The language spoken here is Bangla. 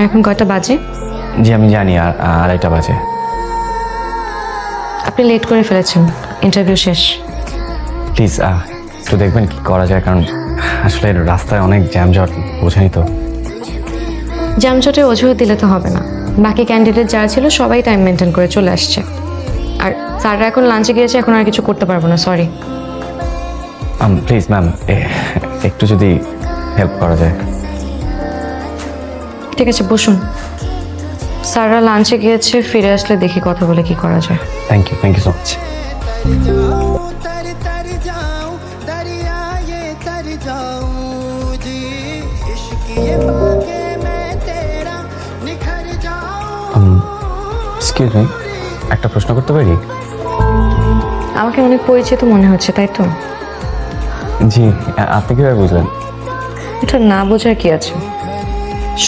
এখন কয়টা বাজে? জি আমি জানি, আর আড়াইটা বাজে। আপনি লেট করে ফেলেছেন, ইন্টারভিউ শেষ। প্লিজ একটু দেখবেন কি করা যায়, কারণ আসলে রাস্তায় অনেক জ্যামজট, বোঝেনি তো। জ্যামজটে অজুহাত দিলে তো হবে না। বাকি ক্যান্ডিডেট যারা ছিল সবাই টাইম মেনটেন করে চলে আসছে, আর স্যাররা এখন লাঞ্চে গিয়েছে, এখন আর কিছু করতে পারবো না, সরি। প্লিজ ম্যাম, একটু যদি হেল্প করা যায়। ঠিক আছে, বসুন। স্যাররা লাঞ্চে গিয়েছে, ফিরে আসলে দেখি কথা বলে কি করা যায়। Thank you so much. Excuse me, একটা প্রশ্ন করতে পারি? আমাকে অনেক পরিচিত মনে হচ্ছে, তাই তো? জি, আপনি কিভাবে বুঝলেন? এটা না বোঝার কি আছে?